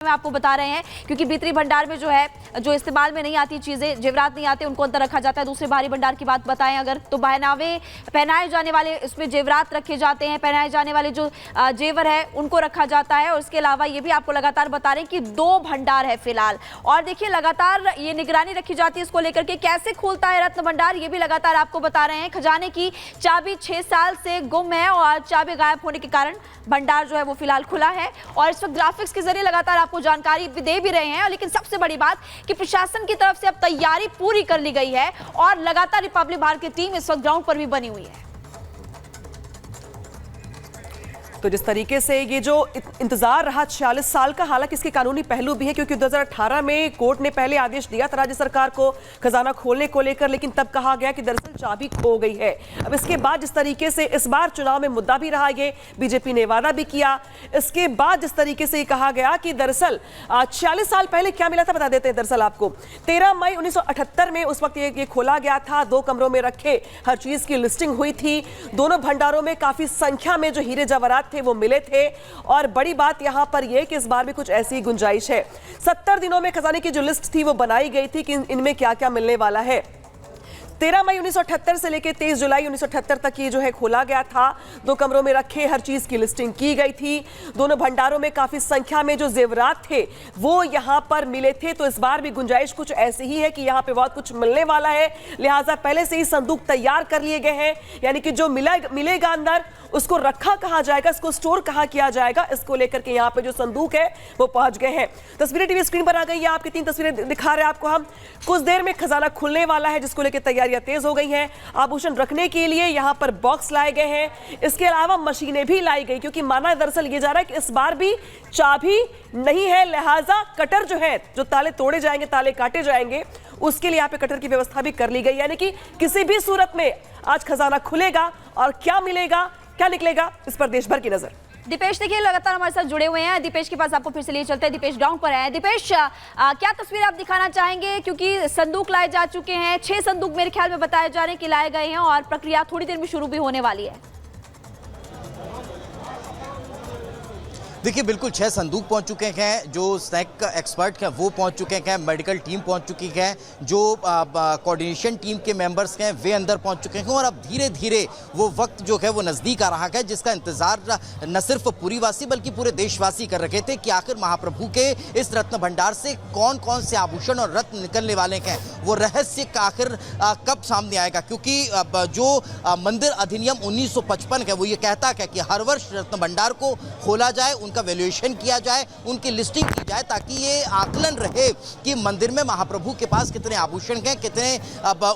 में आपको बता रहे हैं, क्योंकि भीतरी भंडार में जो है जो इस्तेमाल में नहीं आती चीजें, जेवरात नहीं आते, उनको अंदर रखा जाता है। दूसरे बाहरी भंडार की बात बताएं अगर तो पहनाए जाने वाले इसमें जेवरात रखे जाते हैं, पहनाए जाने वाले जो जेवर है उनको रखा जाता है। और इसके अलावा ये भी आपको लगातार बता रहे हैं कि 2 भंडार है फिलहाल। और देखिए लगातार ये निगरानी रखी जाती है इसको लेकर के, कैसे खुलता है रत्न भंडार ये भी लगातार आपको बता रहे हैं। खजाने की चाबी 6 साल से गुम है और चाबी गायब होने के कारण भंडार जो है वो फिलहाल खुला है। और इस वक्त ग्राफिक्स के जरिए लगातार आपको जानकारी भी दे भी रहे हैं। लेकिन सबसे बड़ी बात कि प्रशासन की तरफ से अब तैयारी पूरी कर ली गई है और लगातार रिपब्लिक भारत की टीम इस वक्त ग्राउंड पर भी बनी हुई है। तो जिस तरीके से ये जो इंतजार रहा 46 साल का, हालांकि इसके कानूनी पहलू भी है क्योंकि 2018 में कोर्ट ने पहले आदेश दिया था राज्य सरकार को खजाना खोलने को लेकर, लेकिन तब कहा गया कि दरअसल चाबी खो गई है। अब इसके बाद जिस तरीके से इस बार चुनाव में मुद्दा भी रहा, ये बीजेपी ने वादा भी किया। इसके बाद जिस तरीके से कहा गया कि दरअसल 46 साल पहले क्या मिला था बता देते हैं। दरअसल आपको 13 मई 1978 में उस वक्त ये खोला गया था, 2 कमरों में रखे हर चीज की लिस्टिंग हुई थी। दोनों भंडारों में काफी संख्या में जो हीरे जवाहरात थे वो मिले थे। और बड़ी बात यहां पर यह कि इस बार भी कुछ ऐसी गुंजाइश है। 70 दिनों में खजाने की जो लिस्ट थी वो बनाई गई थी कि इनमें क्या क्या मिलने वाला है। 13 मई 1978 से लेकर 23 जुलाई 1978 तक ये जो है खोला गया था। 2 कमरों में रखे हर चीज की लिस्टिंग की गई थी। दोनों भंडारों में काफी संख्या में जो जेवरात थे वो यहां पर मिले थे। तो इस बार भी गुंजाइश कुछ ऐसी ही है कि यहां पे बहुत कुछ मिलने वाला है, लिहाजा पहले से ही संदूक तैयार कर लिए गए हैं। यानी कि जो मिलेगा अंदर उसको रखा कहाँ जाएगा, इसको स्टोर कहाँ किया जाएगा, इसको लेकर के यहाँ पे जो संदूक है वो पहुंच गए हैं। तस्वीरें टीवी स्क्रीन पर आ गई है, आपकी 3 तस्वीरें दिखा रहे हैं आपको हम। कुछ देर में खजाना खुलने वाला है जिसको लेकर तैयारियां तेज हो गई हैं। आभूषण रखने के लिए यहाँ पर बॉक्स लाए गए हैं, इसके अलावा मशीनें भी लाई गई क्योंकि माना दरअसल ये जा रहा है कि इस बार भी चाबी नहीं है, लिहाजा कटर जो है, जो ताले तोड़े जाएंगे, ताले काटे जाएंगे, उसके लिए यहाँ पे कटर की व्यवस्था भी कर ली गई। यानी कि किसी भी सूरत में आज खजाना खुलेगा और क्या मिलेगा क्या निकलेगा इस पर देश भर की नजर। दीपेश देखिए लगातार हमारे साथ जुड़े हुए हैं। दीपेश के पास आपको फिर से लिए चलते हैं। दीपेश ग्राउंड पर है। दीपेश क्या तस्वीर आप दिखाना चाहेंगे, क्योंकि संदूक लाए जा चुके हैं, 6 संदूक मेरे ख्याल में बताए जा रहे हैं कि लाए गए हैं और प्रक्रिया थोड़ी देर में शुरू भी होने वाली है। देखिए बिल्कुल 6 संदूक पहुंच चुके हैं, जो स्नैक एक्सपर्ट हैं वो पहुंच चुके हैं, मेडिकल टीम पहुंच चुकी है, जो कोऑर्डिनेशन टीम के मेंबर्स हैं वे अंदर पहुंच चुके हैं। और अब धीरे धीरे वो वक्त जो है वो नज़दीक आ रहा है जिसका इंतजार न सिर्फ पुरीवासी बल्कि पूरे देशवासी कर रहे थे कि आखिर महाप्रभु के इस रत्न भंडार से कौन कौन से आभूषण और रत्न निकलने वाले हैं, वो रहस्य आखिर कब सामने आएगा। क्योंकि जो मंदिर अधिनियम 1955 है वो ये कहता है कि हर वर्ष रत्न भंडार को खोला जाए, उनका वैल्यूएशन किया जाए, उनकी लिस्टिंग की जाए, ताकि ये आकलन रहे कि मंदिर में महाप्रभु के पास कितने आभूषण हैं, कितने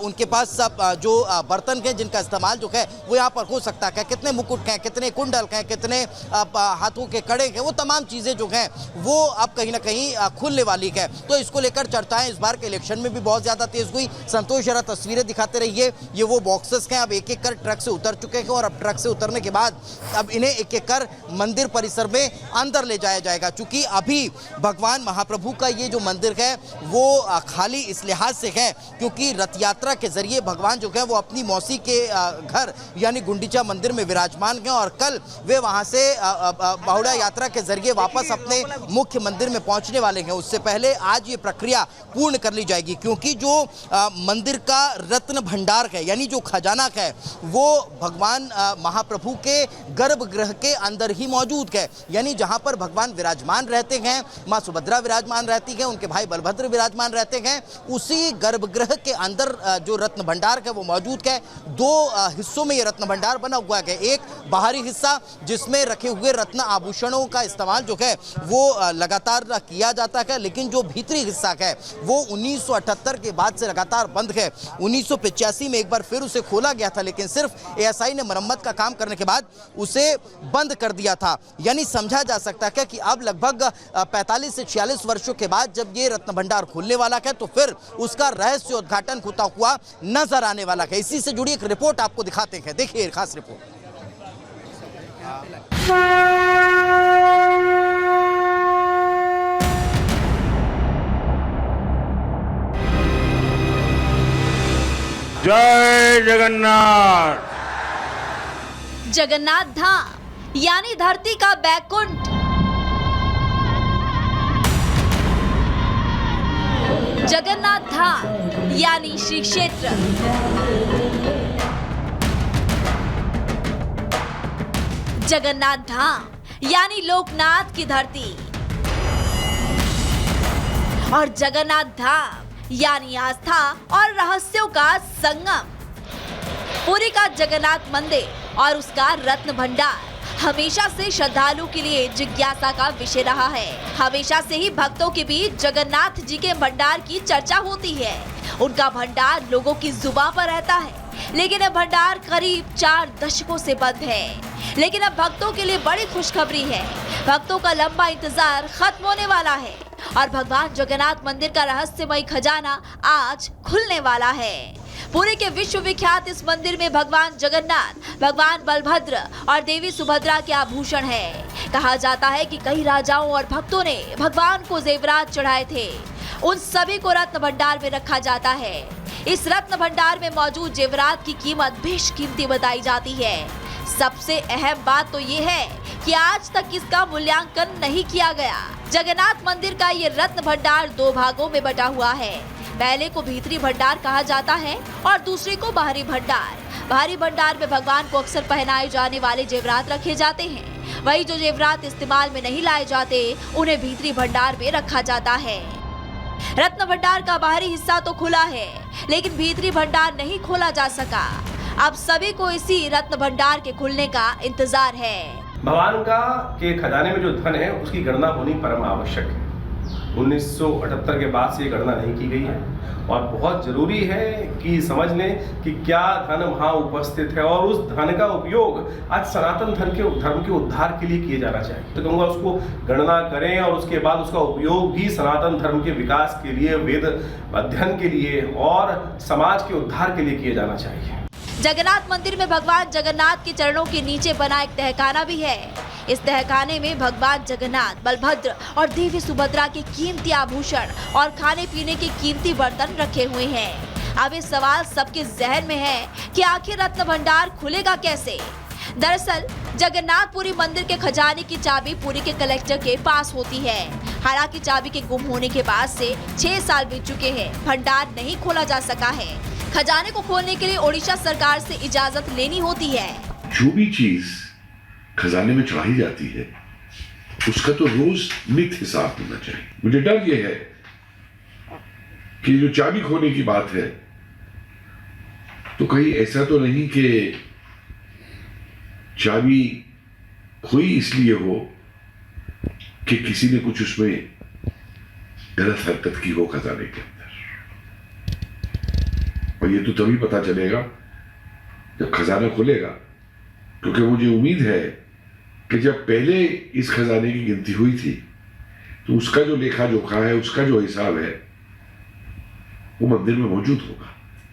उनके पास जो बर्तन हैं जिनका इस्तेमाल जो है वो यहाँ पर हो सकता है, कितने मुकुट हैं, कितने कुंडल हैं, कितने हाथों के कड़े हैं, वो तमाम चीज़ें जो हैं वो अब कहीं ना कहीं खुलने वाली है। तो इसको लेकर चर्चाएं इस बार के इलेक्शन में भी बहुत ज़्यादा तेज हुई। संतोष जरा तस्वीरें दिखाते रहिए। ये वो बॉक्सेस हैं, अब एक एक कर ट्रक से उतर चुके हैं और अब ट्रक से उतरने के बाद अब इन्हें एक एक कर मंदिर परिसर में अंदर ले जाया जाएगा। चूंकि अभी भगवान महाप्रभु का ये जो मंदिर है वो खाली इस लिहाज से है क्योंकि रथ यात्रा के जरिए भगवान जो है वो अपनी मौसी के घर यानी गुंडीचा मंदिर में विराजमान हैं और कल वे वहां से बाहुड़ा यात्रा के जरिए वापस अपने मुख्य मंदिर में पहुंचने वाले हैं। उससे पहले आज ये प्रक्रिया पूर्ण कर ली जाएगी क्योंकि जो मंदिर का रत्न भंडार है यानी जो खजाना है वो भगवान महाप्रभु के गर्भगृह के अंदर ही मौजूद है। यानी जहां पर भगवान विराजमान रहते हैं, मां सुभद्रा विराजमान रहती हैं, उनके भाई बलभद्र विराजमान रहते हैं, उसी गर्भगृह के अंदर जो रत्न भंडार है वो मौजूद है। 2 हिस्सों में ये रत्न भंडार बना हुआ है। एक बाहरी हिस्सा जिसमें रखे हुए रत्न आभूषणों का इस्तेमाल जो है वो लगातार किया जाता है, लेकिन जो भीतरी हिस्सा है वो 1978 के बाद से लगातार बंद है। 1985 में एक बार फिर उसे खोला गया था, लेकिन सिर्फ एएसआई ने मरम्मत का काम करने के बाद उसे बंद कर दिया था। यानी समझा जा सकता है कि अब लगभग 45 से 46 वर्षों के बाद जब ये रत्न भंडार खुलने वाला है तो फिर उसका रहस्य उद्घाटन होता हुआ नजर आने वाला है। इसी से जुड़ी एक रिपोर्ट आपको दिखाते हैं, देखिए खास रिपोर्ट। जय जगन्नाथ। जगन्नाथ धाम यानी धरती का बैकुंठ जगन्नाथ धाम यानी श्री क्षेत्र। जगन्नाथ धाम यानी लोकनाथ की धरती और जगन्नाथ धाम यानी आस्था और रहस्यों का संगम। पुरी का जगन्नाथ मंदिर और उसका रत्न भंडार हमेशा से श्रद्धालु के लिए जिज्ञासा का विषय रहा है। हमेशा से ही भक्तों के बीच जगन्नाथ जी के भंडार की चर्चा होती है। उनका भंडार लोगों की जुबान पर रहता है, लेकिन अब भंडार करीब 4 दशकों से बंद है। लेकिन अब भक्तों के लिए बड़ी खुशखबरी है। भक्तों का लंबा इंतजार खत्म होने वाला है और भगवान जगन्नाथ मंदिर का रहस्यमय खजाना आज खुलने वाला है। पुरी के विश्व विख्यात इस मंदिर में भगवान जगन्नाथ, भगवान बलभद्र और देवी सुभद्रा के आभूषण है। कहा जाता है कि कई राजाओं और भक्तों ने भगवान को जेवरात चढ़ाए थे। उन सभी को रत्न भंडार में रखा जाता है। इस रत्न भंडार में मौजूद जेवरात की कीमत बेशकीमती बताई जाती है। सबसे अहम बात तो ये है कि आज तक इसका मूल्यांकन नहीं किया गया। जगन्नाथ मंदिर का ये रत्न भंडार 2 भागों में बटा हुआ है। पहले को भीतरी भंडार कहा जाता है और दूसरे को बाहरी भंडार। बाहरी भंडार में भगवान को अक्सर पहनाए जाने वाले जेवरात रखे जाते हैं। वही जो जेवरात इस्तेमाल में नहीं लाए जाते उन्हें भीतरी भंडार में रखा जाता है। रत्न भंडार का बाहरी हिस्सा तो खुला है, लेकिन भीतरी भंडार नहीं खोला जा सका। अब सभी को इसी रत्न भंडार के खुलने का इंतजार है। भगवान का के खजाने में जो धन है उसकी गणना होनी परम आवश्यक है। 1978 के बाद से ये गणना नहीं की गई है और बहुत जरूरी है कि समझ लें कि क्या धन वहाँ उपस्थित है और उस धन का उपयोग आज सनातन धर्म के उद्धार के लिए किया जाना चाहिए। तो कहूँगा उसको गणना करें और उसके बाद उसका उपयोग भी सनातन धर्म के विकास के लिए, वेद अध्ययन के लिए और समाज के उद्धार के लिए किया जाना चाहिए। जगन्नाथ मंदिर में भगवान जगन्नाथ के चरणों के नीचे बना एक तहखाना भी है। इस तहखाने में भगवान जगन्नाथ, बलभद्र और देवी सुभद्रा के कीमती आभूषण और खाने पीने के कीमती बर्तन रखे हुए हैं। अब ये सवाल सबके जहन में है कि आखिर रत्न भंडार खुलेगा कैसे। दरअसल जगन्नाथपुरी मंदिर के खजाने की चाबी पुरी के कलेक्टर के पास होती है। हालांकि चाबी के गुम होने के बाद से 6 साल बीत चुके हैं, भंडार नहीं खोला जा सका है। खजाने को खोलने के लिए ओडिशा सरकार से इजाजत लेनी होती है। जो भी चीज खजाने में चढ़ाई जाती है उसका तो रोज नित्य हिसाब होना चाहिए। मुझे डर यह है कि जो चाबी खोने की बात है तो कहीं ऐसा तो नहीं कि चाबी खोई इसलिए हो कि किसी ने कुछ उसमें गलत हरकत की हो खजाने के अंदर। और ये तो तभी पता चलेगा जब खजाना खुलेगा, क्योंकि मुझे उम्मीद है कि जब पहले इस खजाने की गिनती हुई थी तो उसका जो लेखा जोखा है, उसका जो हिसाब है वो मंदिर में मौजूद होगा।